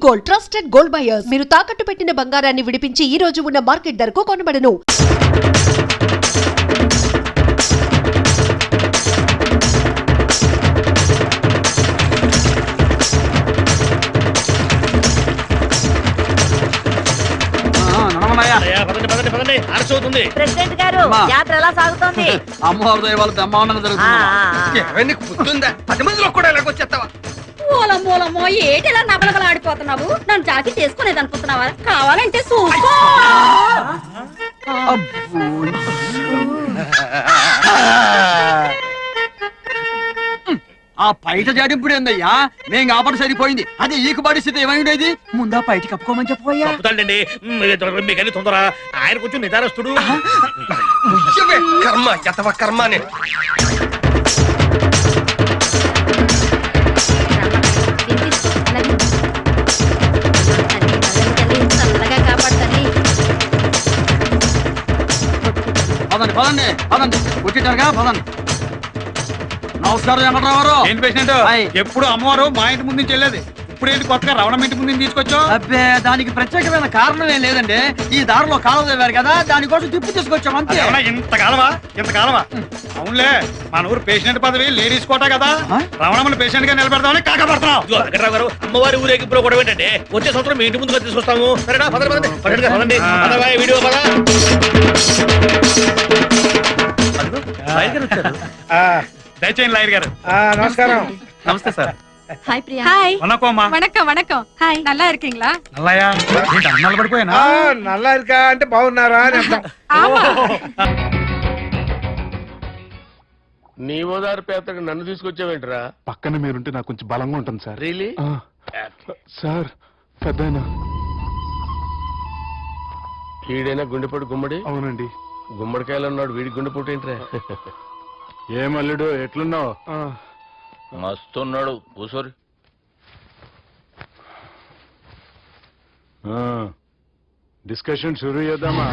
Gold, trusted gold buyers. మీరు తాకట్టు పెట్టిన బంగారాన్ని విడిపించి ఈ రోజు ఉన్న మార్కెట్ ధరకు కొనబడను. ప్రెసిడెంట్ గారు యాత్ర ఎలా సాగుతోంది? అమ్మవారి దయ వల్ల బ్రహ్మాండంగా జరుగుతుంది. గుర్తుందా 10 మందిలో కూడా ఎలాగొచ్చేస్తావా? మూలమూలమో ఏటిలా నబలగలాడిపోతున్నావు? నన్ను జాకి చేసుకునేది అనుకుంటున్నావా? కావాలంటే చూసుకో. ఆ పైట జాడింపుడు ఏందయ్యా? మేం కాబట్టి సరిపోయింది. అదే ఈకు పరిస్థితి ఏమైండేది? ముందా బయట కప్పుకోమని చెప్పబోయా. మీకని తొందర, ఆయన కొంచెం నిదానస్తుడు. కర్మ యతవ కర్మ అని. చల్లగా కాపాడుతుంది. పదండి పదండి పదండి, కూర్చుంటారుగా పదండి. నమస్కారం వెంకటరావు. ఏంటి పేషెంట్? ఎప్పుడు అమ్మవారు మా ఇంటి ముందు నుంచి వెళ్ళేది, ఇప్పుడు ఏంటి కొత్తగా రవణం ఇంటి ముందు తీసుకొచ్చావు? అబ్బే, దానికి ప్రత్యేకమైన కారణం ఏం లేదండి. ఈ దారిలో కాలువ తవ్వారు కదా, దానికోసం తిప్పి తీసుకొచ్చాం అంతే. ఇంతకాలమా? అవునులే, మన ఊరు పేషెంట్ పదవి లేడీస్ కోట కదా, రవణమ్మని పేషెంట్ గా నిలబెడతామని కాకపడుతున్నాం. వెంకటరావు గారు, అమ్మవారి ఊరేగి ఇప్పుడు కూడా ఏంటంటే వచ్చే సంవత్సరం మీ ఇంటి ముందుగా తీసుకొస్తాము. సరేనా? పదండి. వీడియో పదా. దయచేయండి లాయర్ గారు. నమస్కారం. నమస్తే సార్. హాయ్ ప్రియా. హాయ్. వణకమ్మా. వణకం. హాయ్. నల్లా இருக்கீங்களா? నల్లయ్యా, ఏంటి అన్నాలు పడిపోయానా? నల్లా ఇరుకా అంటే బాగున్నారా అని అర్థం. నీ ఓదారు పేదకు నన్ను తీసుకొచ్చావేంట్రా? పక్కన మీరుంటే నాకు కొంచెం బలంగా ఉంటుంది సార్. రియలీ? సార్ పెద్దయినా. ఈడైనా గుండెపోటు గుమ్మడి? అవునండి. గుమ్మడికాయలు అన్నాడు, వీడి గుండెపోటు ఏంట్రా? ఏమల్లుడు ఎట్లున్నావు? మస్తున్నాడు. కూసోరి. డిస్కషన్ షురూ చేద్దామా?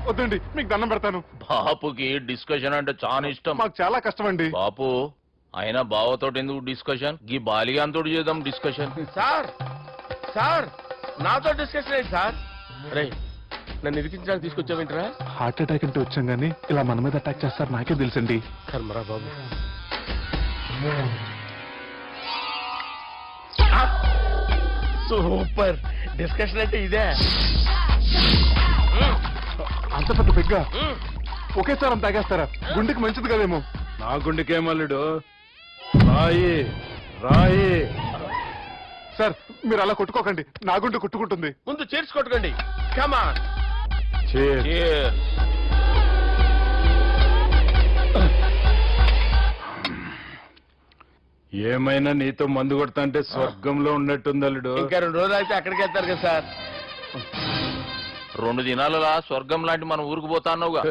వద్దండి, మీకు దండం పెడతాను. బాపుకి డిస్కషన్ అంటే చాలా ఇష్టం. మాకు చాలా కష్టం అండి. బాపు అయినా బావతోటి ఎందుకు డిస్కషన్? గీ బాలిగాంతోటి చేద్దాం డిస్కషన్. సార్ నాతో డిస్కషన్ ఏంటి సార్? రే, నన్ను ఇరికించడానికి తీసుకొచ్చావేంట్రా? హార్ట్ అటాక్ అంటే వచ్చాం గానీ ఇలా మన మీద అటాక్ చేస్తారు నాకే తెలుసండి. కర్మరా బాబు. సూపర్ డిస్కషన్ అంటే ఇదే. అంత పెద్ద పెగ్గా ఒకేసారి అంత తాగేస్తారా? గుండెకి మంచిది కదేమో. నా గుండెకేమల్లుడు రాయి. సార్ మీరు అలా కొట్టుకోకండి, నా గుండె కొట్టుకుంటుంది. ముందు చేర్చి కొట్టుకోండి. కమాన్. ఏమైనా నీతో మందు కొడతా అంటే స్వర్గంలో ఉన్నట్టుంది అల్లుడు. ఇంకా 2 రోజులు అయితే అక్కడికి వెళ్తారు కదా సార్. 2 దినాలలా స్వర్గం లాంటి మన ఊరికి పోతాన్నావుగా.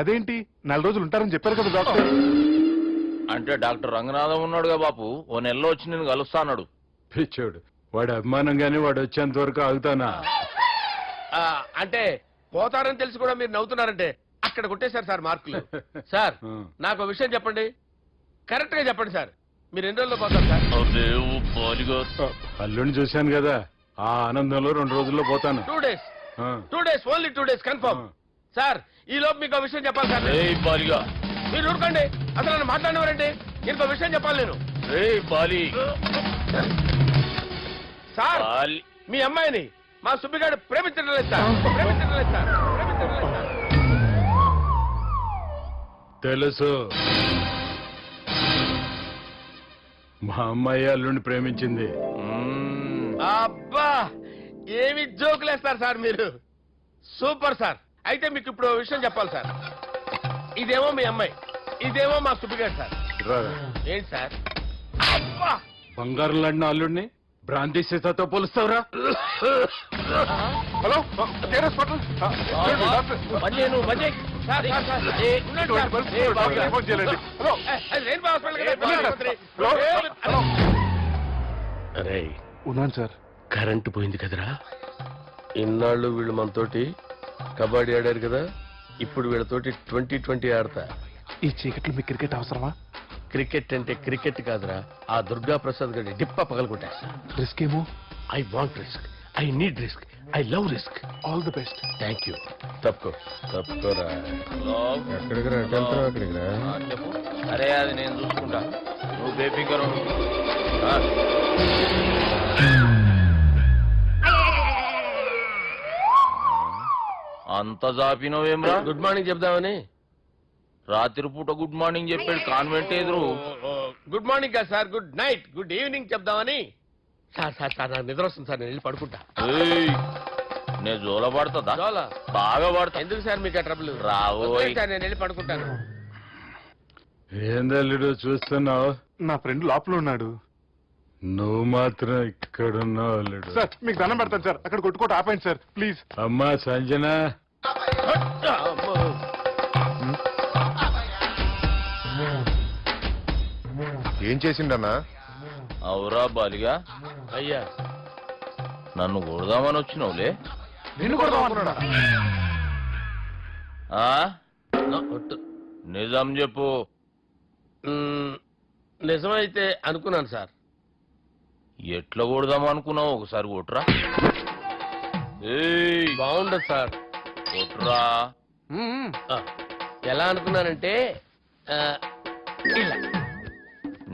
అదేంటి 4 రోజులు ఉంటారని చెప్పారు కదా డాక్టర్. అంటే డాక్టర్ రంగనాథం ఉన్నాడుగా బాపు, ఓ నెలలో వచ్చి నేను కలుస్తా అన్నాడు. పిచ్చోడు, వాడు అభిమానంగానే వాడు వచ్చేంత వరకు ఆగుతానా? అంటే పోతారని తెలిసి కూడా మీరు నవ్వుతున్నారంటే అక్కడ కొట్టేశారు సార్ మార్కులు. సార్ నాకు విషయం చెప్పండి, కరెక్ట్ గా చెప్పండి సార్. మీరు ఎన్ని రోజుల్లో పోతారు సార్? అల్లుడిని చూశాను కదా, ఆ ఆనందంలో 2 రోజుల్లో పోతాను. 2 days. 2 days, only 2 days confirm. Sir ఈ లోపు మీకు విషయం చెప్పాలి సార్. మీరు ఊరుకోండి, అసలు నన్ను మాట్లాడినవారండి. ఇంకో విషయం చెప్పాలి నేను. సార్ మీ అమ్మాయిని మా సుబ్బిగాడు ప్రేమించడం లేదు సార్. తెలుసు, మా అమ్మాయి అల్లుడిని ప్రేమించింది. అబ్బా, ఏమి జోకులేస్తారు సార్ మీరు. Super sir. అయితే మీకు ఇప్పుడు విషయం చెప్పాలి సార్. ఇదేమో మీ అమ్మాయి, ఇదేమో మా సుబ్బిగాడు సార్. ఏంటి సార్? అబ్బా, బంగారం లాంటి అల్లుడిని భ్రాంతి సీతతో పోలుస్తావురా? హలో, ఉన్నాను సార్. కరెంటు పోయింది కదరా. ఇన్నాళ్ళు వీళ్ళు మనతోటి కబడ్డీ ఆడారు కదా, ఇప్పుడు వీళ్ళతోటి 2020 ఆడతా. ఈ చీకట్లో మీ క్రికెట్ అవసరమా? క్రికెట్ అంటే క్రికెట్ కాదురా, ఆ దుర్గా ప్రసాద్ గడి డిప్ప పగలగొట్టేస్తా. రిస్క్ ఏమో. I want risk, I need risk, I love risk. All the best. Thank you. తప్పుకోరా. చెప్పు. అరే అది నేను చూసుకుంటా, నువ్వు బేఫికర్ ఉండు. అంత జాపినవేమ్రా? గుడ్ మార్నింగ్ చెప్దామని. రాత్రి పూట గుడ్ మార్నింగ్ చెప్పాడు కాన్వెంట్ ఎదురు. గుడ్ మార్నింగ్ కదా sir, good night, good evening చెప్దామని. సార్ సార్ సార్ నాకు నిద్ర వస్తుంది సార్, నేను వెళ్ళి పడుకుంటా. ఏయ్, నేను జోల పడుతుందా? చాలా బాగా పడతా. ఎందుకు సార్ మీకు ఆ ట్రబుల్? రావోయ్. సార్ నేను వెళ్ళి పడుకుంటాను. ఏందల్లుడు చూస్తున్నావు? నా ఫ్రెండ్ లోపల ఉన్నాడు. నువ్వు మాత్రం ఇక్కడున్నావు అల్లుడు. సార్ మీకు దండం పెడతాను సార్, అక్కడ కొట్టుకోట ఆపండి సార్ ప్లీజ్. అమ్మా సంజన, ఏం చేసిండన్నా? అవురా బాలిగా, అయ్యా నన్ను కొడదామని వచ్చినావులే. నిన్ను కొడదామన్నాడా? ఆ? ఒట్టు. నిజం చెప్పు. నిజమైతే అనుకున్నాను సార్. ఎట్లా కొడదాం అనుకున్నావు? ఒకసారి కొట్రా. ఏయ్, బాగుండదు సార్. కొట్రా. ఆ, ఎలా అనుకున్నానంటే ఇలా.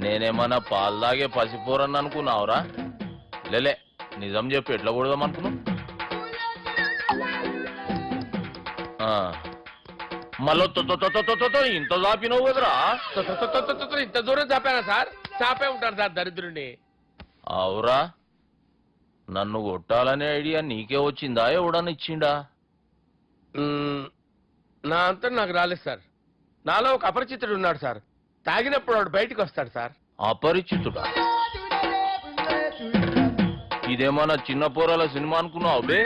నేనేమన్నా పాలు తాగే పసిపోరని అనుకున్నావురా? లేలే, నిజం చెప్పు, ఎట్లా కొడదాం అనుకున్నావు? మళ్ళీ ఇంత చాపినవు కదరా? ఇంత దూరం చాపానా సార్? చాపే ఉంటాను సార్ దరిద్రుడిని. అవురా, నన్ను కొట్టాలనే ఐడియా నీకే వచ్చిందా? ఎవడన్నా ఇచ్చిండా? నా అంతా నాకు రాలేదు సార్. నాలో ఒక అపరిచితుడు ఉన్నాడు సార్. తాగినప్పుడు వాడు బయటికి వస్తాడు సార్. అపరిచితుడా? ఇదేమన్నా చిన్న పోరాల సినిమా అనుకున్నావు బే?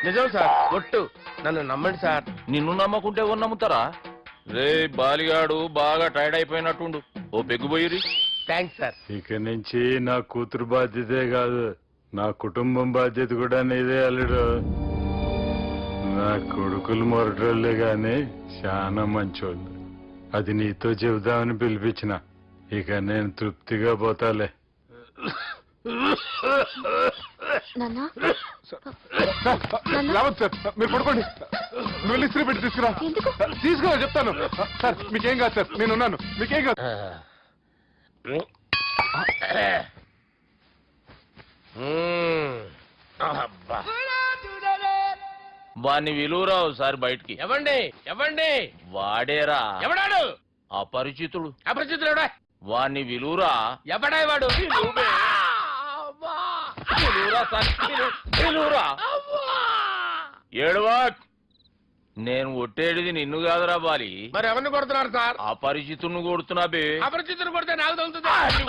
నిజం సార్, ఒట్టు. నన్ను నమ్మండి సార్. నిన్ను నమ్మకుంటే ఎవరు నమ్ముతారా? రే బాలిగాడు బాగా టైర్డ్ అయిపోయినట్టుండు, ఓ పెగ్గుపోయిరి. Thanks sir. ఇక నుంచి నా కూతురు బాధ్యతే కాదు, నా కుటుంబం బాధ్యత కూడా నీదే అల్లుడు. నా కొడుకులు మొరటోళ్ళే గాని చాలా మంచోళ్ళు. అది నీతో చెబుదామని పిలిపించిన. ఇక నేను తృప్తిగా పోతాలే. లేవద్దు సార్, మీరు పడుకోండి. నువ్వు వెళ్ళి ఇస్త్రీ పెట్టి తీసుకురా. తీసుకురా చెప్తాను. సార్ మీకేం కాదు సార్, నేనున్నాను, మీకేం కాదు. అబ్బా. వాణ్ణి విలువరావు సార్ బయటికి. ఎవండి ఎవండి? వాడేరా ఎవడాడు? అపరిచితుడు. అపరిచితుడు వాణ్ణి విలువరా. ఎవడా వాడు? విలువరా సార్, విలువరా. ఏడవా, నేను కొట్టేడిది నిన్ను కాదురా బాలి. మరి ఎవరిని కొడుతున్నారు సార్? అపరిచితుడిని కొడుతున్నా బే. అపరిచితుడు కొడితే నాకు తగులుతుంది. అన్ని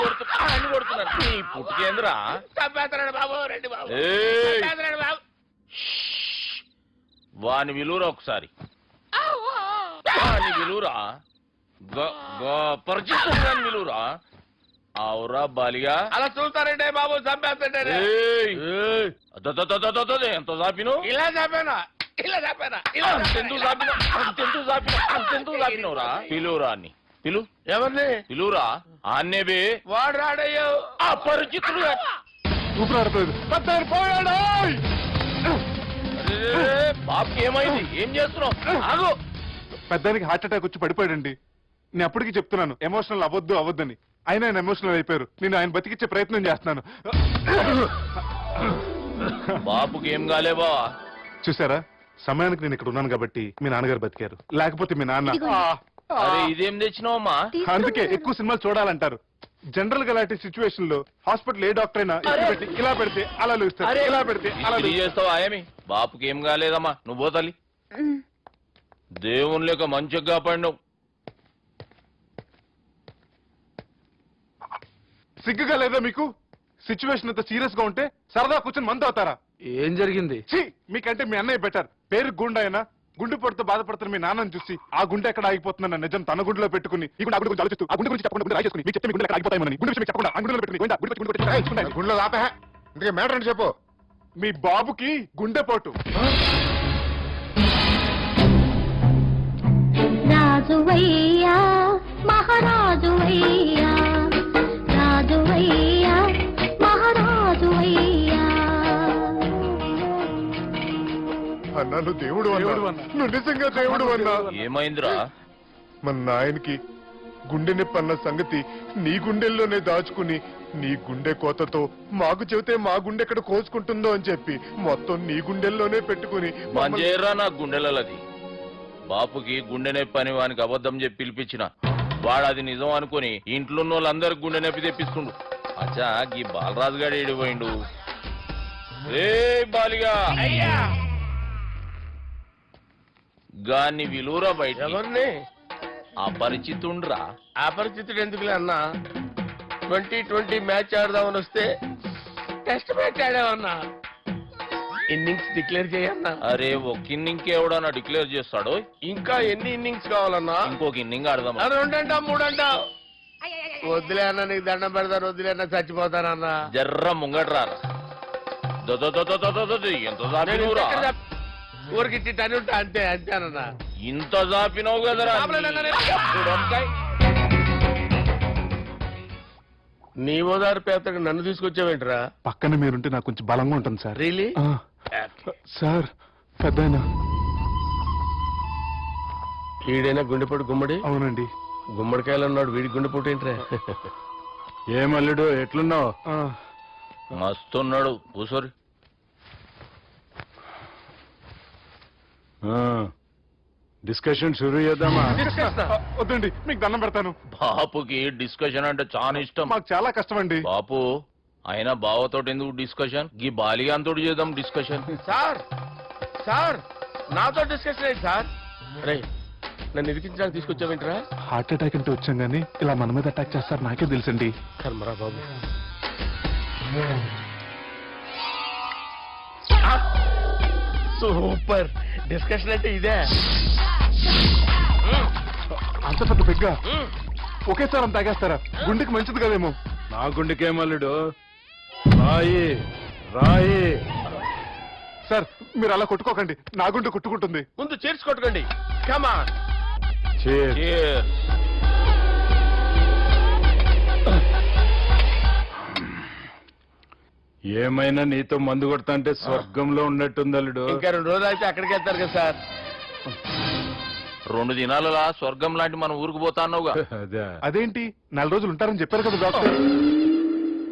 కొడుతున్నారు. నీ పుట్టుకేంద్రా? చంపేస్తున్నాడు బాబు, రండి బాబు. ఏయ్, చంపేస్తున్నాడు బాబు. వాని విలువరా ఒకసారి. వాని విలువరా. పరిచితుడు విలువరా. అవురా బాలిగా. అలా చూస్తారంటే బాబు, చంపేస్తాడే. ఎంత చాపిను? ఇలా చంపేనా? ఇలా చంపేనా? ఇలా అంతెందుకు చాపినవురా? పిలువురా అని. పిలు. ఎవరిని పిలువురా. ఆన్నే బే. వాడు రాడయ్యో. అపరిచితుడు. ఊపిరాడుతుంది. పెద్దాయన పోయాడు. బాబుకి ఏమైంది? ఏం చేస్తున్నావు? ఆగు. పెద్దానికి హార్ట్ అటాక్ వచ్చి పడిపోయాడండి. నేను అప్పటికి చెప్తున్నాను ఎమోషనల్ అవ్వద్దని. ఆయన ఎమోషనల్ అయిపోయారు. నేను ఆయన బతికిచ్చే ప్రయత్నం చేస్తున్నాను. బాబుకి ఏం కాలే బావా? చూసారా, సమయానికి నేను ఇక్కడ ఉన్నాను కాబట్టి మీ నాన్నగారు బతికారు. లేకపోతే మీ నాన్న. అరే ఇదేం తెచ్చినావమ్మా? అందుకే ఎక్కువ సినిమాలు చూడాలంటారు. జనరల్ గా ఇలాంటి సిచ్యువేషన్ లో హాస్పిటల్ ఏ డాక్టర్ అయినా ఇలా పెడితే అలా లూస్తారు, ఇలా పెడితే అలా చేస్తావా? ఏమి బాపుకి ఏం కాలేదమ్మా, నువ్వు పోతల్లి. దేవుని లేక మంచిగా పడినావు. సిగ్గుగా లేదా మీకు? సిచ్యువేషన్ అంత సీరియస్ గా ఉంటే సరదా కూర్చొని మందు అవుతారా? ఏం జరిగింది? మీకంటే మీ అన్నయ్య బెటర్. పేరు గుండె అయినా గుండె పడుతూ బాధపడుతున్న మీ నాన్నని చూసి ఆ గుండె ఎక్కడ ఆగిపోతుందన్న నిజం తన గుండెలో పెట్టుకుని ఈ గుండె గురించి ఆలోచిస్తూ ఆ గుండె గురించి చెప్పకుండా రాజేసుకుని మీకు చెప్తే మీ గుండె ఎక్కడ ఆగిపోతాయని గుండె విషయం చెప్పకుండా ఆ గుండెలో పెట్టుకుని గుండెలో ఆపే. ఇందుకే మ్యాటర్ అని చెప్పు. మీ బాబుకి గుండెపోటు. రాజువయ్యా మహారాజువయ్యా, రాజువయ్యా మహారాజువయ్యా. అన్నా నువ్వు దేవుడు అన్నా, నువ్వు నిజంగా దేవుడు అన్నా. ఏమైందిరా? మన నాయనకి గుండె నొప్పి అన్న సంగతి నీ గుండెల్లోనే దాచుకుని నీ గుండె కోతతో మాకు చెబితే మా గుండె ఎక్కడ కోసుకుంటుందో అని చెప్పి మొత్తం నీ గుండెల్లోనే పెట్టుకుని మంజేరా నా గుండెలది. బాపుకి గుండె నొప్పి అని వానికి అబద్ధం చెప్పి పిలిపించిన వాడు అది నిజం అనుకుని ఇంట్లో ఉన్న వాళ్ళందరికి గుండె నొప్పి తెప్పిస్తుండు. అచ్చా ఈ బాలరాజు గారు ఏడిపోయిండు. రే బాలిగా గాన్ని విలువరా బయట. ఎవరిని? అపరిచితుండ్రా. అపరిచితుడు ఎందుకులే అన్నా? 2020 మ్యాచ్ ఆడదామని వస్తే టెస్ట్ మ్యాచ్ ఆడామన్నా. ఇన్నింగ్స్ డిక్లేర్ చేయన్నా. అరే ఒక ఇన్నింగ్ ఎవడన్నా డిక్లేర్ చేస్తాడు? ఇంకా ఎన్ని ఇన్నింగ్స్ కావాలన్నా? ఇంకొక ఇన్నింగ్ ఆడదాం. 2 అంటావు 3 అంటావు. వద్దులే అన్న, నీకు దండం పెడతాను. వద్దులే అన్న, చచ్చిపోతానన్నా. జర్ర ముంగట్రారా. ఎంత జాపినవురా? ఊరికి టని ఉంటా అంతే అంతేనన్నా. ఇంత జాపినవు కదరా. నీ ఓదారు పేదకు నన్ను తీసుకొచ్చావేంట్రా? పక్కన మీరుంటే నాకు కొంచెం బలంగా ఉంటుంది సార్. రియలీ? సార్ పెద్దయినా. ఈడైనా గుండెపోటు గుమ్మడి? అవునండి. గుమ్మడికాయలు ఉన్నాడు, వీడి గుండెపోటు ఏంట్రా? ఏమల్లుడు ఎట్లున్నావు? మస్తున్నాడు. కూసోరి. డిస్కషన్ షురూ చేద్దామా? వద్దండి, మీకు దండం పెడతాను. బాపుకి డిస్కషన్ అంటే చాలా ఇష్టం. మాకు చాలా కష్టం అండి. బాపు అయినా బావతోటి ఎందుకు డిస్కషన్? గీ బాలిగాంతోటి చేద్దాం డిస్కషన్. సార్ సార్ నాతో డిస్కషన్ ఏంటి సార్? రే నన్ను ఇరికించడానికి తీసుకొచ్చావేంట్రా? హార్ట్ అటాక్ అంటే వచ్చాం గానీ ఇలా మన మీద అటాక్ చేస్తారు నాకే తెలుసండి. కర్మరా బాబు. సూపర్ డిస్కషన్ అంటే ఇదే. అంత పెద్ద పెగ్గ ఒకేసారి అంత తాగేస్తారా? గుండెకి మంచిది కదేమో. నా గుండెకేమల్లుడు రాయి రాయి. సార్ మీరు అలా కొట్టుకోకండి, నా గుండె కొట్టుకుంటుంది. ముందు చేర్చుకొట్టుకోండి. కమాన్. Cheers. ఏమైనా నీతో మందు కొడతా అంటే స్వర్గంలో ఉన్నట్టుంది అల్లుడు. ఇంకా 2 రోజులు అయితే అక్కడికి వెళ్తారు కదా సార్. 2 దినాలలా స్వర్గం లాంటి మన ఊరికి పోతా అన్నావుగా. అదే అదేంటి 4 రోజులు ఉంటారని చెప్పారు కదా డాక్టర్.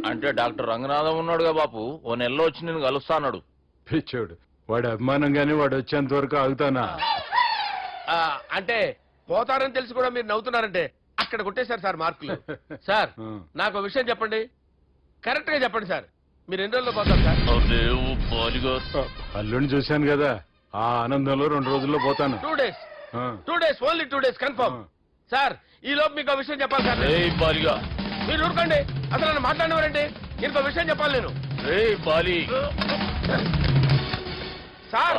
అంటే డాక్టర్ రంగనాథం ఉన్నాడుగా బాపు, ఓ నెలలో వచ్చి నేను కలుస్తా అన్నాడు. పిచ్చోడు వాడు అభిమానం గాని వాడు వచ్చేంత వరకు ఆగుతానా? అంటే పోతారని తెలిసి కూడా మీరు నవ్వుతున్నారంటే అక్కడ కొట్టేశారు సార్ మార్కులు. సార్ నాకు ఒక విషయం చెప్పండి, కరెక్ట్ గా చెప్పండి సార్. మీరు ఎన్ని రోజుల్లో పోతారు సార్? అల్లుడిని చూశాను కదా, ఆ ఆనందంలో 2 రోజుల్లో పోతాను. 2 days. 2 days, only 2 days confirm. Sir ఈ లోపు మీకు ఒక విషయం చెప్పాలి సార్. బాలిగా మీరు ఊరుకోండి, అసలు నన్ను మాట్లాడినవారండి. ఇంకో విషయం చెప్పాలి నేను. బాలి సార్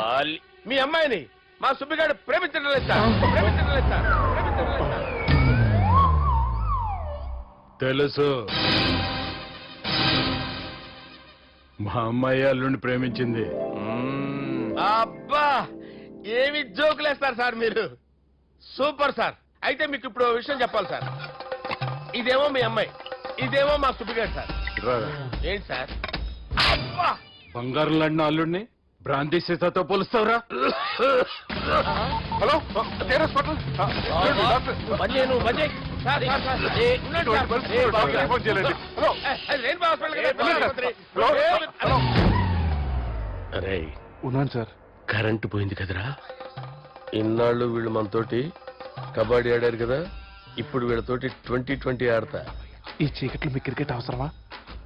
మీ అమ్మాయిని మా సుబ్బిగాడు ప్రేమించడం లేదు సార్. ప్రేమించడం లేదు సార్. ప్రేమించడం లేదు సార్. తెలుసు, మా అమ్మాయి అల్లుడిని ప్రేమించింది. అబ్బా ఏమి జోకులేస్తారు సార్ మీరు. Super sir. అయితే మీకు ఇప్పుడు ఓ విషయం చెప్పాలి సార్. ఇదేమో మీ అమ్మాయి, ఇదేమో మా సుబ్బిగాడు సార్. ఏంటి సార్? అబ్బా బంగారం లాంటి అల్లుడిని భ్రాంతి సీతతో పోలుస్తావురా? Hello hospital. Sir sir sir ఉండండి సార్. ఫోన్ చేయాలండి. Hello rainbow hospital. అరే ఉన్నాను సార్. కరెంటు పోయింది కదరా. ఇన్నాళ్ళు వీళ్ళు మనతోటి కబడ్డీ ఆడారు కదా, ఇప్పుడు వీళ్ళతోటి 2020 ఆడతా. ఈ చీకట్లో మీకు క్రికెట్ అవసరమా?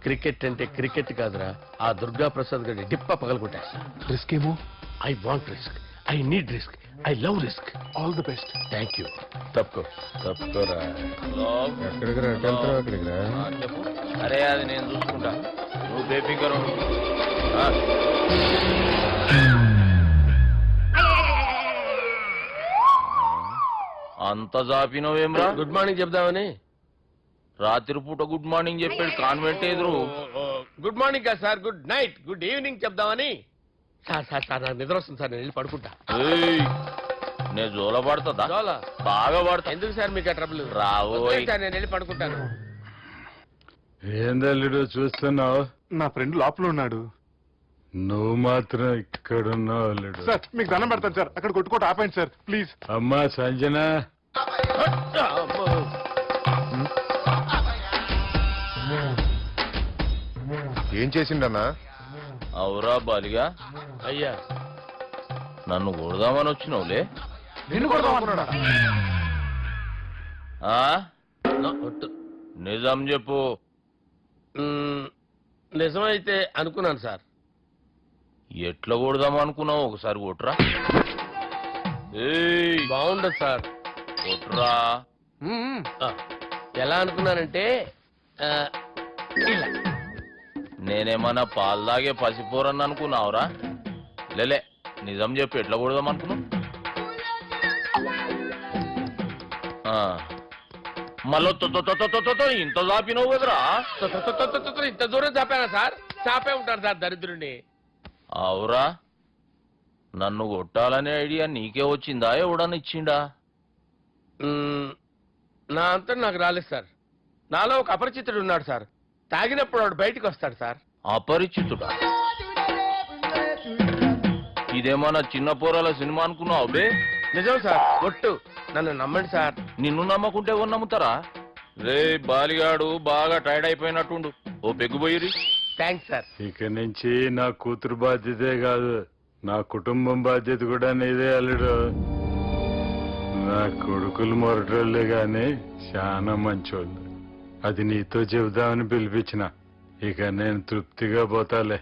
క్రికెట్ అంటే క్రికెట్ కాదురా, ఆ దుర్గా ప్రసాద్ గారి డిప్ప పగలగొట్టేస్తా. రిస్క్ ఏమో. I want risk, I need risk, I love risk. All the best. Thank you. తప్పుకోరా. ఎక్కడికి రా? అక్కడికి రా. చెప్పు. అరే అది నేను చూసుకుంటా, నువ్వు బేఫికర్ ఉండు. అంత జాపినవేమ్రా? గుడ్ మార్నింగ్ చెప్దామని. రాత్రి పూట గుడ్ మార్నింగ్ చెప్పాడు కాన్వెంట్ ఎదురు. గుడ్ మార్నింగ్ కాదు sir, good night, good evening చెప్దామని. సార్ సార్ సార్ నాకు నిద్ర వస్తుంది సార్, నేను వెళ్ళి పడుకుంటా. నేను జోల పడుతుందా? జోలా? బాగా పడతా. ఎందుకు సార్ మీకు ఆ ట్రబుల్? రావు సార్ నేను వెళ్ళి పడుకుంటాను. ఏందల్లుడు చూస్తున్నావు? నా ఫ్రెండ్ లోపల ఉన్నాడు. నువ్వు మాత్రం ఇక్కడున్నావు అల్లుడు. సార్ మీకు దండం పెడతాను సార్, అక్కడ కొట్టుకోట ఆపండి సార్ ప్లీజ్. అమ్మా సంజన, ఏం చేసిండన్నా? అవురా బాలిగా, అయ్యా నన్ను కొడదామని వచ్చినావులే. నిన్ను కొడదామన్నాడా? ఆ? నిజం చెప్పు. నిజమైతే అనుకున్నాను సార్. ఎట్లా కొడదాం అనుకున్నావు? ఒకసారి కొట్రా. ఏయ్, బాగుండదు సార్. కొట్రా. ఆ, ఎలా అనుకున్నానంటే ఇలా. నేనేమన్నా పాలు తాగే పసిపోరని అనుకున్నావురా? లేలే, నిజం చెప్పు, ఎట్లా కొడదాం అనుకున్నావు? మళ్ళీ ఇంత చాపినావు కదరా? ఇంత దూరం చాపానా సార్? చాపే ఉంటాను సార్ దరిద్రుడిని. అవురా, నన్ను కొట్టాలనే ఐడియా నీకే వచ్చిందా? ఎవడన్నా ఇచ్చిండా? నా అంతా నాకు రాలేదు సార్. నాలో ఒక అపరిచితుడు ఉన్నాడు సార్. తాగినప్పుడు వాడు బయటికి వస్తాడు సార్. అపరిచితుడా? ఇదేమన్నా చిన్న పోరాల సినిమా అనుకున్నావు బే? నిజం సార్, ఒట్టు. నన్ను నమ్మండి సార్. నిన్ను నమ్మకుంటే ఎవరు నమ్ముతారా? రే బాలిగాడు బాగా టైర్డ్ అయిపోయినట్టుండు, ఓ పెగ్గుపోయిరి. Thanks sir. ఇక నుంచి నా కూతురు బాధ్యతే కాదు, నా కుటుంబం బాధ్యత కూడా నీదే అల్లుడు. నా కొడుకులు మొరటోళ్ళే గాని చాలా మంచోళ్ళు. అది నీతో చెబుదామని పిలిపించిన. ఇక నేను తృప్తిగా పోతాలే.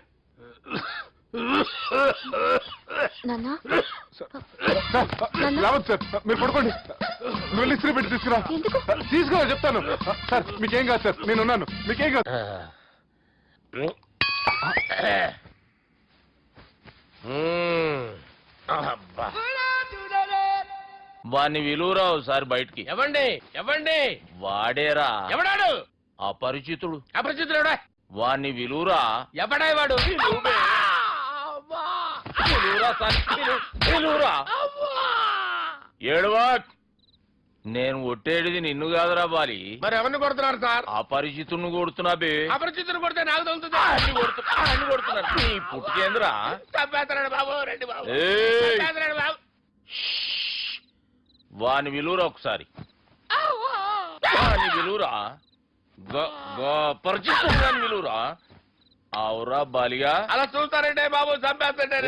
రావద్దు సార్, మీరు పడుకోండి. నువ్వు ఇస్త్రీ పెట్టి తీసుకురా. తీసుకురా చెప్తాను. సార్ మీకేం కాదు సార్, నేను ఉన్నాను, మీకేం కాదు. అబ్బా. వాణ్ణి విలువరా ఒకసారి బయటికి. ఎవండి ఎవండి? వాడేరా, ఎవడాడు? అపరిచితుడు. అపరిచితుడు ఎవడా? వాణ్ణి విలువరా. ఎవడాయి వాడు? విలువరా. ఏడవా, నేను ఒట్టేడిది నిన్ను కాదురా బాలి. మరి ఎవరిని కొడుతున్నారు సార్? అపరిచితుడిని కొడుతున్నా బే. అపరిచితుడు కొడితే నాకు తగులుతుంది. అన్ని కొడుతున్నారు. నీ పుట్టుకేంద్రా? చంపేస్తున్నాడు బాబు, రండి బాబు. ఏయ్, చంపేస్తున్నాడు బాబు. వాని విలువరా ఒకసారి. వాని విలువరా. పరిచితుడు అని విలువరా. అవురా బాలిగా. అలా చూస్తారంటే బాబు, చంపేస్తాడు.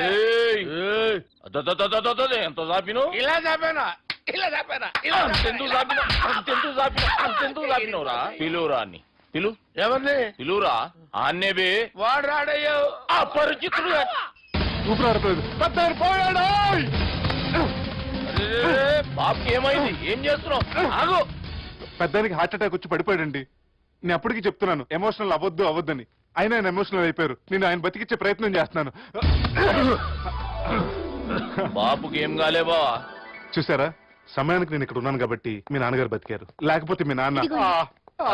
ఎంత చాపిను? ఇలా చంపానా? ఇలా చంపానా? అంతెందుకు చాపినవురా? పిలువురా అన్ని. పిలు. ఎవరిని పిలువురా. ఆన్నే బే. వాడు రాడయ్యో. అపరిచితుడు. ఊపిరాడలేదు. పెద్దాయన పోయాడు. బాబుకి ఏమైంది? ఏం చేస్తున్నావు? ఆగు. పెద్దానికి హార్ట్ అటాక్ వచ్చి పడిపోయాడండి. నేను అప్పటికి చెప్తున్నాను ఎమోషనల్ అవ్వద్దని. ఆయన ఎమోషనల్ అయిపోయారు. నేను ఆయన బతికిచ్చే ప్రయత్నం చేస్తున్నాను. బాబుకి ఏం కాలే బావా? చూసారా, సమయానికి నేను ఇక్కడ ఉన్నాను కాబట్టి మీ నాన్నగారు బతికారు. లేకపోతే మీ నాన్న.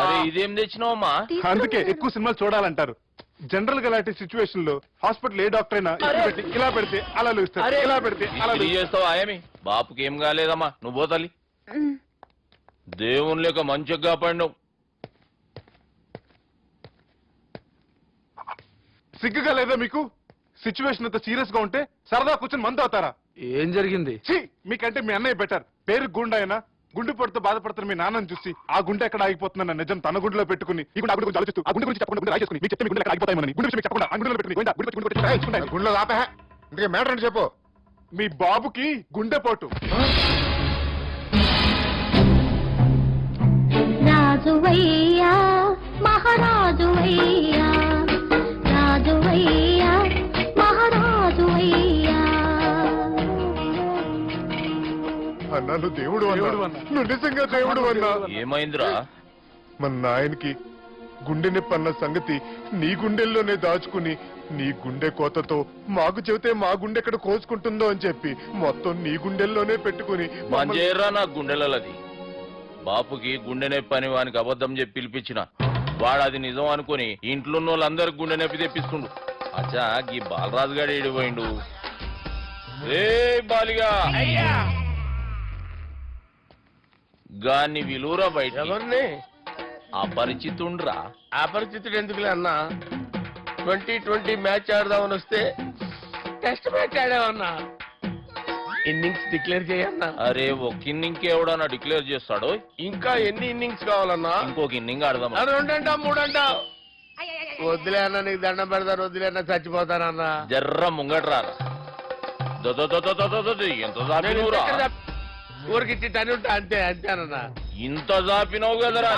అరే ఇదేం తెచ్చినావమ్మా? అందుకే ఎక్కువ సినిమాలు చూడాలంటారు. జనరల్ గా ఇలాంటి సిచ్యువేషన్ లో హాస్పిటల్ ఏ డాక్టర్ అయినా ఇలా పెడితే అలా లూస్తారు, ఇలా పెడితే అలా చేస్తావా ఏమి? బాపుకి ఏం కాలేదమ్మా, నువ్వు పోతల్లి. దేవుని లేక మంచిగా పడినావు. సిగ్గుగా లేదా మీకు? సిచ్యువేషన్ అంత సీరియస్ గా ఉంటే సరదా కూర్చొని మందు అవుతారా? ఏం జరిగింది? మీకంటే మీ అన్నయ్య బెటర్. పేరు గుండె అయినా గుండె పొడితో బాధపడుతున్న మీ నాన్నని చూసి ఆ గుండె ఎక్కడ ఆగిపోతుందన్న నిజం తన గుండెలో పెట్టుకుని ఈ గుండె గురించి ఆలోచిస్తూ ఆ గుండె గురించి చెప్పకుండా రాయి చేసుకుని మీకు చెప్తే మీ గుండె ఎక్కడ ఆగిపోతాయని గుండె విషయం చెప్పకుండా ఆ గుండెలో పెట్టుకుని గుండెలో ఆపే ఇందుకే మ్యాటర్ అని చెప్పు. మీ బాబుకి గుండెపోటు. రాజువయ్యా మహారాజువయ్యా, రాజువయ్యా మహారాజువయ్యా. అన్నా నువ్వు దేవుడు అన్నా, నువ్వు నిజంగా దేవుడు అన్నా. ఏమైందిరా? మన నాయనకి గుండె నొప్పి అన్న సంగతి నీ గుండెల్లోనే దాచుకుని నీ గుండె కోతతో మాకు చెబితే మా గుండె ఎక్కడ కోసుకుంటుందో అని చెప్పి మొత్తం నీ గుండెల్లోనే పెట్టుకుని మంజేరా నా గుండెలది. బాపుకి గుండె నొప్పి అని వానికి అబద్ధం చెప్పి పిలిపించిన వాడు అది నిజం అనుకుని ఇంట్లో వాళ్ళందరికి గుండె నొప్పి తెప్పిస్తుండు. అచ్చా గీ బాలరాజు గారు ఏడిపోయిండు. రే బాలిగా, గాన్ని విలువరా బయట. ఎవరిని? అపరిచితుండ్రా. అపరిచితుడు ఎందుకులే అన్నా? 2020 మ్యాచ్ ఆడదామని వస్తే టెస్ట్ మ్యాచ్ ఆడామన్నా. ఇన్నింగ్స్ డిక్లేర్ చేయన్నా. అరే ఒక ఇన్నింగ్ ఎవడన్నా డిక్లేర్ చేస్తాడు? ఇంకా ఎన్ని ఇన్నింగ్స్ కావాలన్నా? ఇంకొక ఇన్నింగ్ ఆడదాం. అది 2 అంటావు 3 అంటావు. వద్దులే అన్న, నీకు దండం పెడతాను. వద్దులే అన్న, చచ్చిపోతానన్నా. జర్ర ముంగట్రా. ఎంత జాపినవురా? ఊరికి ఇచ్చి టని ఉంటా అంతే అంతేనన్నా. ఇంత జాపినవు కదరా.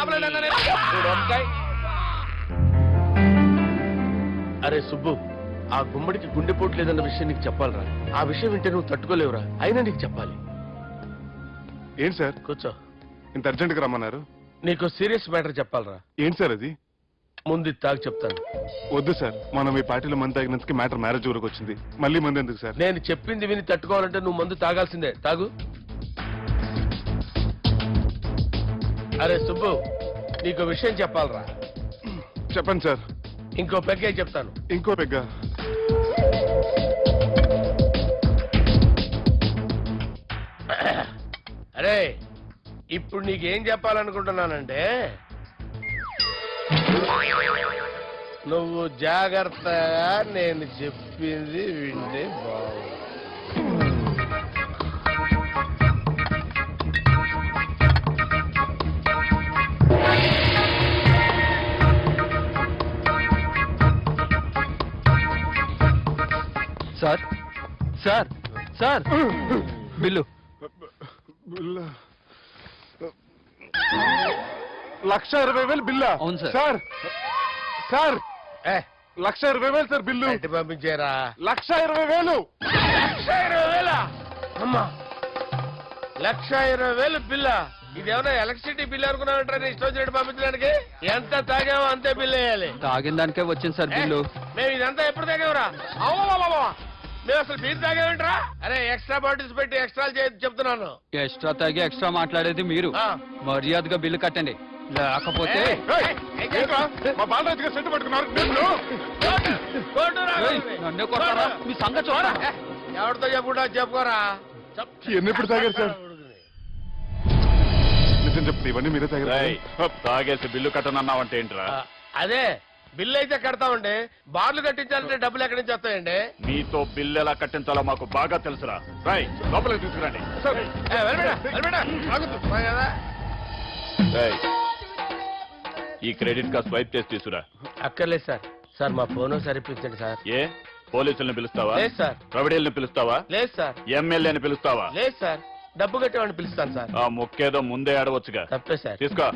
అరే సుబ్బు, ఆ గుమ్మడికి గుండెపోటు లేదన్న విషయం నీకు చెప్పాలరా. ఆ విషయం వింటే నువ్వు తట్టుకోలేవురా. అయినా నీకు చెప్పాలి. ఏంటి సార్ కూర్చో. ఇంత అర్జెంట్ గా రమ్మన్నారు? నీకు సీరియస్ మ్యాటర్ చెప్పాలరా. ఏంటి సార్ అది? ముందు ఇది తాగి చెప్తాను. వద్దు సార్, మనం ఈ పార్టీలో మంది తాగినందుకు మ్యాటర్ మ్యారేజ్ వరకు వచ్చింది. మళ్ళీ మంది ఎందుకు సార్? నేను చెప్పింది విని తట్టుకోవాలంటే నువ్వు మందు తాగాల్సిందే. తాగు. అరే సుబ్బు, నీకు విషయం చెప్పాలరా. చెప్పండి సార్. ఇంకో పెగ్గే చెప్తాను. ఇంకో పెగ్గ? అరే ఇప్పుడు నీకేం చెప్పాలనుకుంటున్నానంటే, నువ్వు జాగ్రత్తగా నేను చెప్పింది వింటే బాగుంది. Sir sir sir bill. 1,20,000 బిల్లా? అవును సార్. సార్ సార్, ఏ 1,20,000 సార్ బిల్లు. బయట పంపించేరా. 1,20,000. 1,20,000 అమ్మా, 1,20,000 బిల్లా? ఇదేమన్నా ఎలక్ట్రిసిటీ బిల్ అనుకున్నామంటారా? నీ ఇష్టం వచ్చినట్టు పంపించడానికి. ఎంత తాగామో అంతే బిల్ వేయాలి. తాగిన దానికే వచ్చింది సార్ బిల్లు. మేము ఇదంతా ఎప్పుడు తాగామరా? మేము అసలు మీరు తాగామంటారా? అరే ఎక్స్ట్రా బాటిల్స్ పెట్టి ఎక్స్ట్రా చెప్తున్నాను. ఎక్స్ట్రా తాగి ఎక్స్ట్రా మాట్లాడేది మీరు. ఆ. మర్యాదగా బిల్లు కట్టండి, లేకపోతే ఏంట్రా, మా బాలరాజు గారు సెంటు పట్టుకున్నారు. నన్నే కొడతారా? మీ సంగతి చూడరా. ఎవరితో చెప్పుకుంటా చెప్పుకోరా. ఎన్ని ఎప్పుడు తాగారు సార్? నిజం చెప్తే ఇవన్నీ మీరే తాగారు. తాగేసి బిల్లు కట్టనన్నావంటే ఏంట్రా? అదే బిల్లు అయితే కడతామండి. బార్లు కట్టించాలంటే డబ్బులు ఎక్కడి నుంచి వస్తాయండి? మీతో బిల్లు ఎలా కట్టించాలో మాకు బాగా తెలుసురా. రాయ్ లోపలికి తీసుకురండి. రేయ్, ఈ క్రెడిట్ కార్డ్ స్వైప్ చేసి తీసుకురా. అక్కర్లేదు సార్. సార్ మా ఫోన్ సరిపించండి సార్. ఏ పోలీసుల్ని పిలుస్తావా? లేదు సార్. ప్రొవిడీల్ని పిలుస్తావా? లేదు సార్. ఎమ్మెల్యేని పిలుస్తావా? లేదు సార్. డబ్బు కట్టేవాడిని పిలుస్తాను సార్. ఆ మొక్కేదో ముందే ఆడవచ్చుగా. తప్పే సార్. తీసుకో.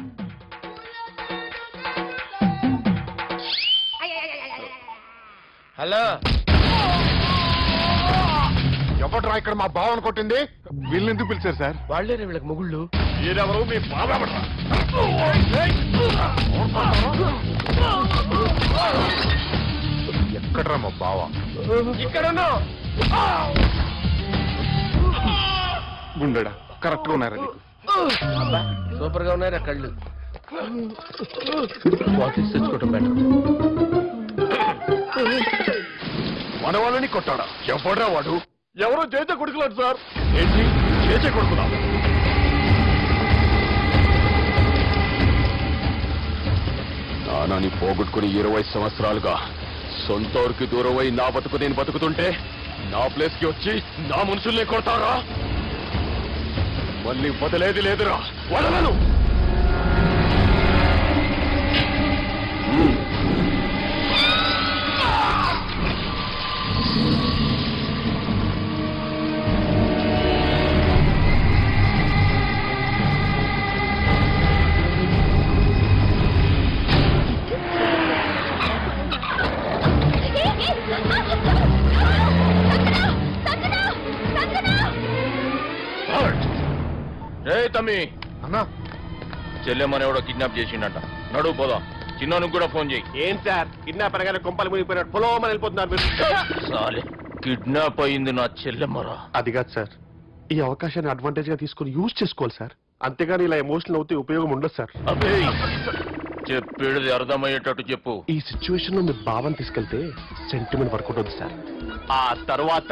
హలో, ఎవడ్రా ఇక్కడ మా బావని కొట్టింది? వీళ్ళని ఎందుకు పిలిచారు సార్? వాళ్ళేరే వీళ్ళకి మొగుళ్ళు. మీరెవరు? మీ బాబా. ఎక్కడ్రా మా బావ? ఇక్కడ గుండెడా కరెక్ట్ గా ఉన్నారా నీకు? సూపర్ గా ఉన్నారా కళ్ళు? బాటిల్స్ తెచ్చుకోవటం బెటర్. మన వాళ్ళని కొట్టాడా? ఎవడ్రా వాడు? ఎవరో చేసే కొడుకులాడు సార్. ఏంటి చేసే కొడుకులా? నానాన్ని పోగొట్టుకుని 20 సంవత్సరాలుగా సొంత ఊరికి దూరమై నా బతుకు నేను బతుకుతుంటే నా ప్లేస్ కి వచ్చి నా మనుషుల్ని కొడతారా? మళ్ళీ వదిలేది లేదురా, వదలను. తమ్మి అన్నా, చెల్లెమ్మని ఎవడో కిడ్నాప్ చేసిండట. నడువు పోదాం. చిన్నోనికి కూడా ఫోన్ చేయి. ఏం సార్, కిడ్నాప్ అనగానే కొంపలు మునిగిపోయినట్టు పొలవమని వెళ్ళిపోతున్నారు మీరు. సాలే, కిడ్నాప్ అయింది నా చెల్లెమ్మరా. అది కాదు సార్, ఈ అవకాశాన్ని అడ్వాంటేజ్ గా తీసుకుని యూజ్ చేసుకోవాలి సార్. అంతేగాని ఇలా ఎమోషనల్ అవుతే ఉపయోగం ఉండదు సార్. అబ్బే, చెప్పేది అర్థమయ్యేటట్టు చెప్పు. ఈ సిచ్యువేషన్ లో మీరు భావం తీసుకెళ్తే సెంటిమెంట్ వర్కౌట్ అవుతుంది సార్. ఆ తర్వాత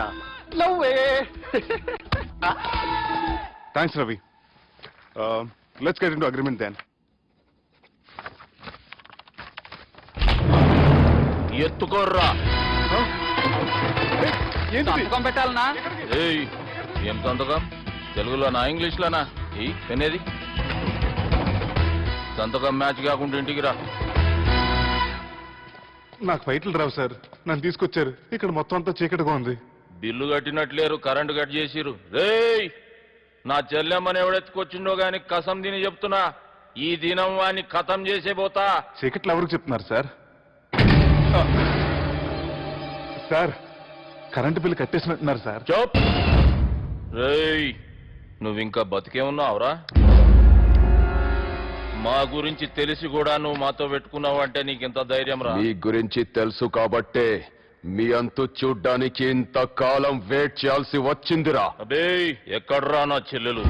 thanks Ravi. Let's get into agreement then. ఎత్తుకోర్రా. సంతకం పెట్టాలనా? ఏయ్, ఏం సంతకం? తెలుగులోనా ఇంగ్లీష్లోనా? ఈ పెనేది సంతకం మ్యాచ్ కాకుండా ఇంటికి రా. నాకు ఫైట్లు రావు సార్, నన్ను తీసుకొచ్చారు. ఇక్కడ మొత్తం అంతా చీకటిగా ఉంది. బిల్లు కట్టినట్లేరు, కరెంటు కట్ చేసిరు. రేయ్, నా చెల్లెమ్మని ఎవడెత్తుకొచ్చిండో గాని కసం తిని చెప్తున్నా, ఈ దినం వాణ్ణి ఖతం చేసే పోతా. చీకట్లు ఎవరికి చెప్తున్నారు సార్? సార్, కరెంటు బిల్లు కట్టేసినట్టున్నారు సార్. చోప్. రేయ్, నువ్వింకా బతికే ఉన్నావురా? మా గురించి తెలిసి కూడా నువ్వు మాతో పెట్టుకున్నావు అంటే నీకింత ధైర్యం రా? మీ గురించి తెలుసు కాబట్టే మీ అంతు చూడ్డానికి ఇంతకాలం వెయిట్ చేయాల్సి వచ్చిందిరా. అబే, ఎక్కడ్రా నా చెల్లెలు?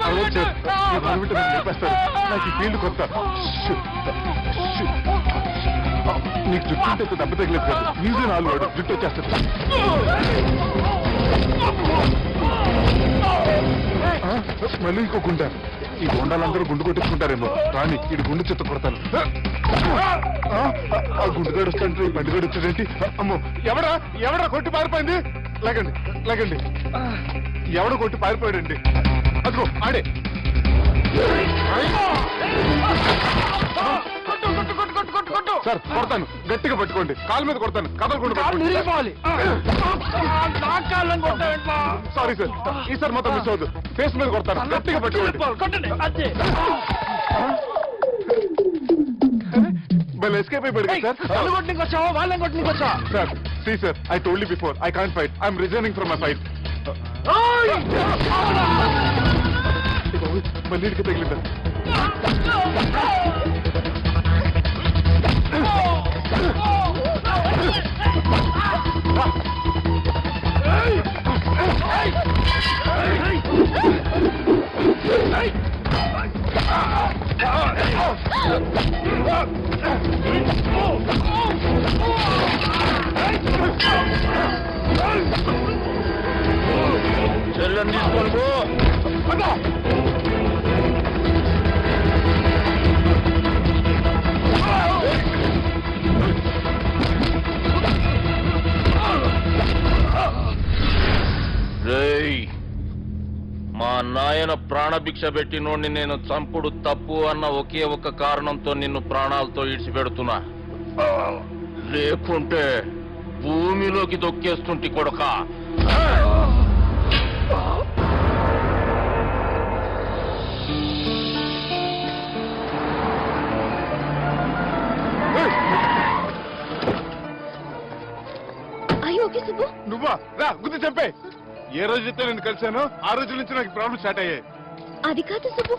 అవ్వదు సార్, ఈ గవర్నమెంట్ నన్ను లేపేస్తారు. నాకు ఈ ఫీల్డ్ కొత్త. నీకు జుట్టు ఉంటే దెబ్బ తగిలేదు కదా, ఈజీ నాలుగు వాడు జుట్టు వచ్చేస్తుంది. మళ్ళీ ఇంకో గుండా. ఈ గుండాలందరూ గుండు కొట్టించుకుంటారేమో. రాని ఇది గుండు చెత్త కొడతాను. ఆ గుండుగాడు వస్తాంటే ఈ బండిగాడు వచ్చాడేంటి? అమ్మో, ఎవడా కొట్టి పారిపోయింది? లేకండి లేకండి, ఎవడో కొట్టి పారిపోయాడండి. అదిగో ఆడే. సార్ కొడతాను, గట్టిగా పట్టుకోండి. కాలు మీద కొడతాను, కదలకుండా సారీ సార్, ఈసారి మొత్తం మిస్ అవుతుంది. ఫేస్ మీద కొడతాను, గట్టిగా పట్టుకోండి. Well, escape అయిపోయాడు సార్. వాళ్ళని కొట్టుకు వచ్చావా? Sir, see sir, I told you before, I can't fight. I'm resigning from my fight. మళ్ళీ ఇడికి తగిలిందా? చెల్లెని తీసుకొని పో. రేయ్, మా నాయన ప్రాణభిక్ష పెట్టినోడిని నేను చంపుడు తప్పు అన్న ఒకే ఒక్క కారణంతో నిన్ను ప్రాణాలతో ఇడిచిపెడుతున్నా. లేకుంటే భూమిలోకి దొక్కేస్తుంటి కొడక. నువ్వా? రా గుర్తు చెప్పే. ఏ రోజైతే నేను కలిశానో ఆ రోజు నుంచి నాకు ప్రాబ్లం స్టార్ట్ అయ్యాయి. అది కాదు సుబ్బు.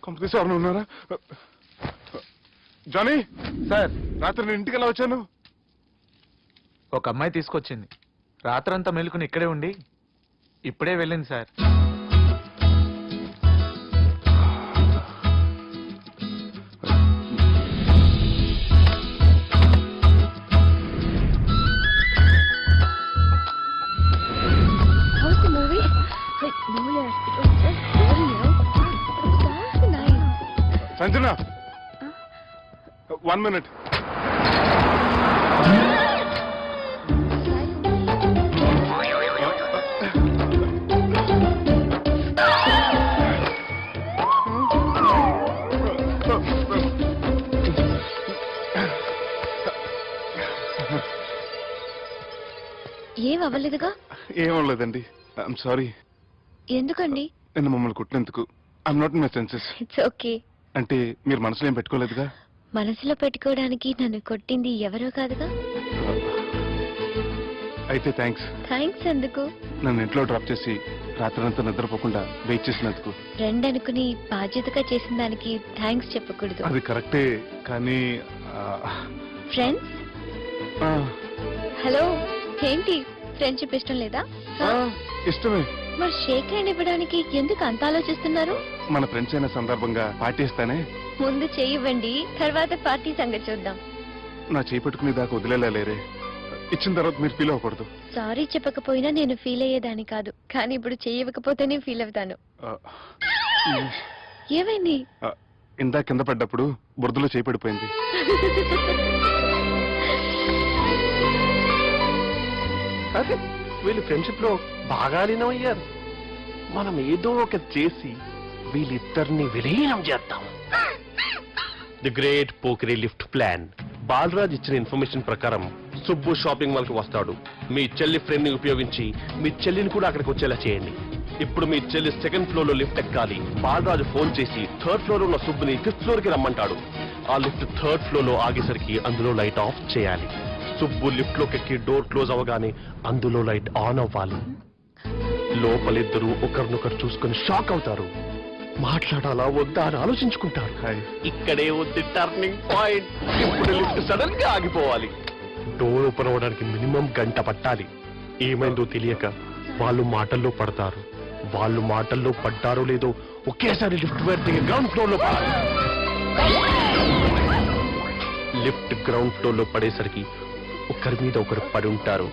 కంపెనీ ఎవరైనా ఉన్నారా? జానీ సార్, రాత్రి నేను ఇంటికి ఎలా వచ్చాను? ఒక అమ్మాయి తీసుకొచ్చింది. రాత్రంతా మెలుకుని ఇక్కడే ఉండి ఇప్పుడే వెళ్ళింది సార్. సంజన, 1 minute. ఏం అవ్వలేదుగా? ఏమవ్వలేదండి. I'm sorry. ఎందుకండి? నిన్న మమ్మల్ని కుట్టినందుకు. I'm not in my senses. It's okay. అంటే మీరు మనసులో ఏం పెట్టుకోలేదుగా? మనసులో పెట్టుకోవడానికి నన్ను కొట్టింది ఎవరో కాదుగా. అయితే థ్యాంక్స్. థ్యాంక్స్ ఎందుకు? నన్ను ఇంట్లో డ్రాప్ చేసి రాత్రంతా నిద్రపోకుండా వెయిట్ చేసినందుకు. ఫ్రెండ్ అనుకుని బాధ్యతగా చేసిన దానికి థ్యాంక్స్ చెప్పకూడదు. అది కరెక్టే, కానీ ఫ్రెండ్స్ హలో, ఏంటి ఫ్రెండ్షిప్ ఇష్టం లేదా? ఇష్టమే. మరి షేక్ హ్యాండ్ ఇవ్వడానికి ఎందుకు అంత ఆలోచిస్తున్నారు? మన ఫ్రెండ్స్ అయిన సందర్భంగా పార్టీ ఇస్తానే. ముందు చేయివ్వండి, తర్వాత పార్టీ సంగతి చూద్దాం. నా చేయి పట్టుకునే దాకా వదిలేలా లేరే. ఇచ్చిన తర్వాత మీరు ఫీల్ అవ్వకూడదు. సారీ చెప్పకపోయినా నేను ఫీల్ అయ్యేదాన్ని కాదు, కానీ ఇప్పుడు చేయకపోతేనే ఫీల్ అవుతాను. ఏమైంది? ఇందా కింద పడ్డప్పుడు బురదలో చేయి పడిపోయింది. అదే వీళ్ళు ఫ్రెండ్షిప్ లో బాగా లీనమయ్యారు. మనం ఏదో ఒకటి చేసి వీళ్ళిద్దరిని విలీనం చేద్దాం. ది గ్రేట్ పోకరీ లిఫ్ట్ ప్లాన్. బాలరాజ్ ఇచ్చిన ఇన్ఫర్మేషన్ ప్రకారం సుబ్బు షాపింగ్ మాల్ కి వస్తాడు. మీ చెల్లి ఫ్రెండ్ ని ఉపయోగించి మీ చెల్లిని కూడా అక్కడికి వచ్చేలా చేయండి. ఇప్పుడు మీ చెల్లి సెకండ్ ఫ్లోర్ లో లిఫ్ట్ ఎక్కాలి. బాలరాజు ఫోన్ చేసి థర్డ్ ఫ్లోర్ ఉన్న సుబ్బుని ఫిఫ్త్ ఫ్లోర్ కి రమ్మంటాడు. ఆ లిఫ్ట్ థర్డ్ ఫ్లోర్ లో ఆగేసరికి అందులో లైట్ ఆఫ్ చేయాలి. సుబ్బు లిఫ్ట్ లోకి ఎక్కి డోర్ క్లోజ్ అవ్వగానే అందులో లైట్ ఆన్ అవ్వాలి. లోపలిద్దరూ ఒకరినొకరు చూసుకుని షాక్ అవుతారు. మాట్లాడాలా వద్దా అని ఆలోచించుకుంటారు. ఇక్కడే ఉంది టర్నింగ్ పాయింట్. ఇప్పుడు లిఫ్ట్ సడన్ గా ఆగిపోవాలి. డోర్ ఓపెన్ అవ్వడానికి మినిమం గంట పట్టాలి. ఏమైందో తెలియక వాళ్ళు మాటల్లో పడతారు. వాళ్ళు మాటల్లో పడ్డారో లేదో ఒకేసారి లిఫ్ట్ దిగి గ్రౌండ్ ఫ్లోర్ లో పడాలి. లిఫ్ట్ గ్రౌండ్ ఫ్లోర్ లో పడేసరికి ఒకరి మీద ఒకరు పడి ఉంటారు.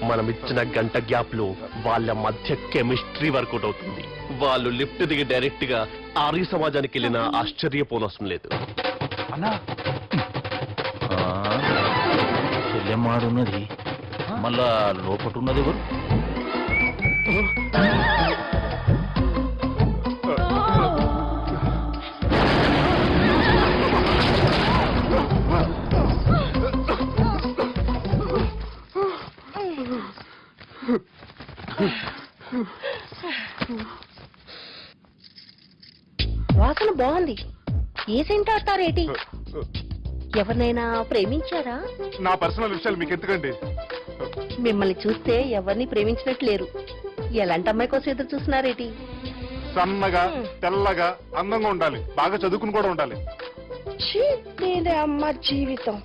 మనం ఇచ్చిన గంట గ్యాప్ లో వాళ్ళ మధ్య కెమిస్ట్రీ వర్కౌట్ అవుతుంది. వాళ్ళు లిఫ్ట్ దిగి డైరెక్ట్ గా ఆర్య సమాజానికి వెళ్ళిన ఆశ్చర్యపోనవసరం లేదు. చెల్లెమ్మాడున్నది, మళ్ళా లోపటున్నది ఎవరు? వాసన బాగుంది. ఏ సెంట్ ఆడతారేటి? ఎవరినైనా ప్రేమించారా? నా పర్సనల్ విషయాలు మీకు ఎందుకండి? మిమ్మల్ని చూస్తే ఎవరిని ప్రేమించినట్లేరు. ఎలాంటి అమ్మాయి కోసం ఎదురు చూస్తున్నారేటి? సన్నగా తెల్లగా అందంగా ఉండాలి, బాగా చదువుకుని కూడా ఉండాలి. అమ్మ జీవితం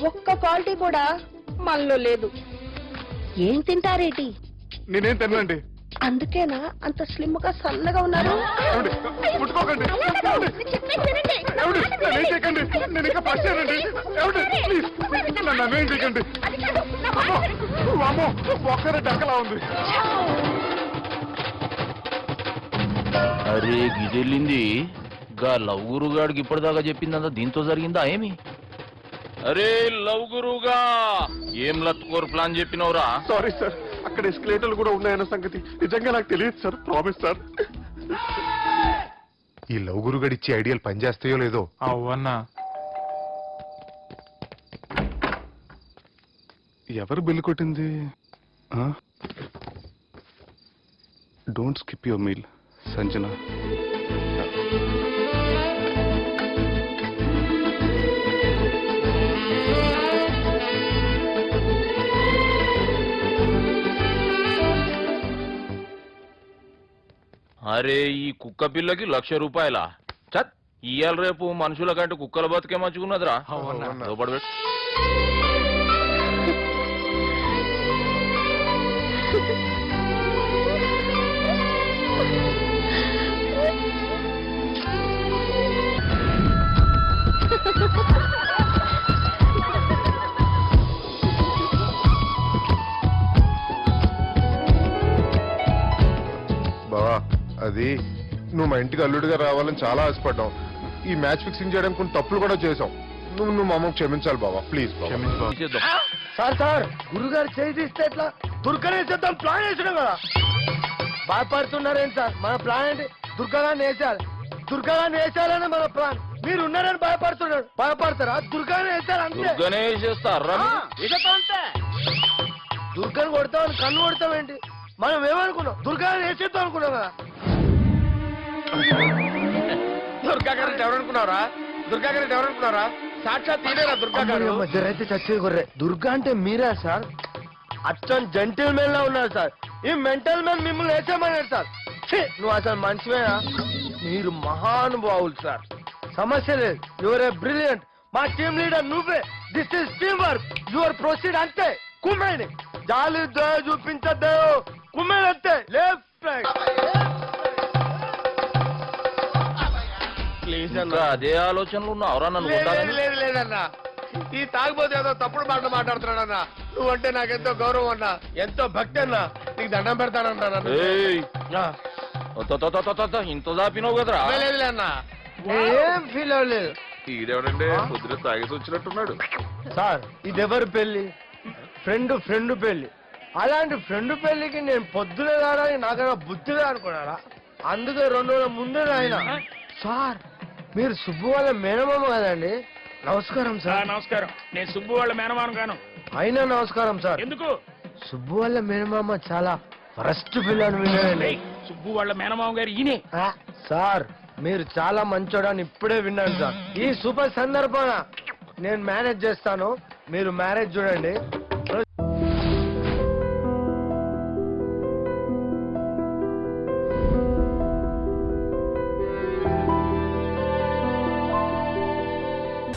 ఒక్క క్వాలిటీ కూడా మనలో లేదు. ఏం తింటారేటి? నేనేం తినండి. అందుకేనా అంత స్లిమ్ గా సన్నగా ఉన్నారు? ముట్టుకోకండి, నన్నేం చేయకండి. నేను ఇంకా ఫస్ట్ చేయనండి. నన్నేం చేయకండి. అమ్మో, ఒక్కరే డక్కలా ఉంది. అరే గిదెళ్ళింది. గా లవ్ గురుగాడికి ఇప్పటిదాకా చెప్పిందంతా దీంతో జరిగిందా ఏమి? అరే లవ్ గురుగా, ఏం లత్కోరు ప్లాన్ చెప్పినవురా? సారీ సార్, అక్కడ ఎస్కలేటర్లు కూడా ఉన్నాయన్న సంగతి నిజంగా నాకు తెలియదు సార్. Promise sir. ఈ లవ్ గురుగడిచ్చే ఐడియాలు పనిచేస్తాయో లేదో. అవునా? ఎవరు బిల్లు కొట్టింది? Don't skip your meal, Sanjana. అరే ఈ కుక్క పిల్లకి 1,00,000 రూపాయలా? చత్, ఇయ్యాల రేపు మనుషుల కంటే కుక్కల బతికే మంచుకున్నదిరా. లోపడబెట్టు. బావా, అది నువ్వు మా ఇంటికి అల్లుడిగా రావాలని చాలా ఆశపడ్డావు. ఈ మ్యాచ్ ఫిక్సింగ్ చేయడానికి కొన్ని తప్పులు కూడా చేసావు. నువ్వు మా అమ్మకు క్షమించాలి బావా, ప్లీజ్. చేద్దాం. సార్ గురుగారు చేస్తే ఎట్లా? దుర్గనేసేద్దాం ప్లాన్ వేసినాం కదా. భయపడుతున్నారేం సార్? మన ప్లాన్ ఏంటి? దుర్గాన్ని వేసేయాలి. దుర్గాన్ని వేసేయాలని మన ప్లాన్. మీరు ఉన్నారని భయపడతారా? దుర్గాన్ని వేసేయాలి అంతే. దుర్గనే చేస్తారా? ఇదతో అంతే. దుర్గాన్ని కొడతామని కన్ను కొడతామేంటి? మనం ఏమనుకున్నాం? దుర్గాన్ని వేసేద్దాం అనుకున్నాం కదా. దుర్గా గారు ఎవరనుకున్నారా? దుర్గా గారు ఎవరనుకున్నారా? సాక్షాత్ ఈయనేనా దుర్గా గారు? అయితే చచ్చేది గొర్రె. దుర్గా అంటే మీరా సార్? అచ్చం జెంటిల్ మెన్ లా ఉన్నారు సార్. ఈ మెంటల్ మెన్ మిమ్మల్ని వేసేమన్నాడు సార్. ఛీ, నువ్వు అసలు మంచివేనా? మీరు మహానుభావులు సార్. సమస్య లేదు. Your a brilliant. మా టీమ్ లీడర్ నువ్వే. This is team work. Your proceed అంతే. కుమ్మేని జాలి దయ చూపించద్దు. కుమ్మేని అంతే. Left right. ప్లీజ్ ఇంకా అదే ఆలోచనలు ఉన్నావురా నన్ను కొట్టాలని? లేదన్నా, ఈ తాగుబోతు ఏదో తప్పుడు మాటలు మాట్లాడుతున్నాడన్నా. నువ్వంటే నాకెంతో గౌరవం అన్నా, ఎంతో భక్తి అన్నా. నీకు దండం పెడతానన్నా. ఏయ్, ఇంత దాపినావు కదరా? లేదులే అన్నా. ఏం ఫీల్ అవ్వలేదు ఈడెవడండి పొద్దున తాగేసి వచ్చినట్టున్నాడు. సార్. ఇది ఎవరి పెళ్లి? ఫ్రెండ్ పెళ్లి. అలాంటి ఫ్రెండ్ పెళ్లికి నేను పొద్దునే రావడానికి నాకైనా బుద్ధిగా అనుకున్నారా? అందుకే 2 రోజుల ముందే ఆయన. సార్, మీరు సుబ్బు వాళ్ళ మేనమామ కదండి? నమస్కారం సార్. నమస్కారం. నేను సుబ్బు వాళ్ళ మేనమాను గాను. అయినా నమస్కారం సార్. ఎందుకు? సుబ్బు వాళ్ళ మేనమామ చాలా ఫస్ట్ పిల్లని విన్నానండి. సుబ్బు వాళ్ళ మేనమామ గారు ఈయనే. సార్, మీరు చాలా మంచోడని ఇప్పుడే విన్నాను సార్. ఈ శుభ సందర్భాన నేను మేనేజ్ చేస్తాను, మీరు మ్యారేజ్ చూడండి.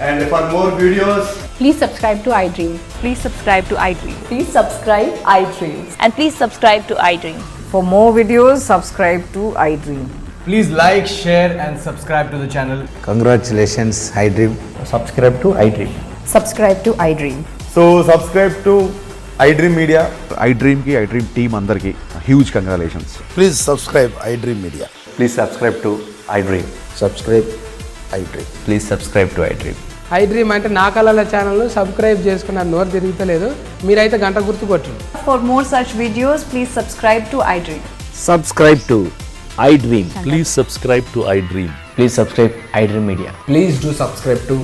And for more videos, Please subscribe to iDream. Please subscribe to iDream. Please subscribe iDream. And please subscribe to iDream. For more videos, subscribe to iDream. Please like, share and subscribe to the channel. Congratulations, iDream. Subscribe to iDream. Subscribe to iDream. so subscribe to iDream Media. iDream ki iDream team andarki huge congratulations. Please subscribe iDream Media. Please subscribe to iDream. Subscribe iDream. Please subscribe to iDream. iDream అంటే నా కళల channel subscribe చేసుకున్న నోరు తిరుగుతలేదు. మీరైతే గంట గుర్తు కొట్టండి. For more such videos, please subscribe to iDream. Subscribe to iDream. Please subscribe to iDream. Please subscribe iDream Media. Please do subscribe to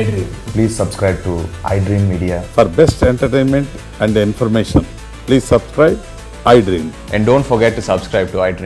iDream. Please subscribe to iDream Media. For best entertainment and information, please subscribe iDream. And don't forget to subscribe to iDream.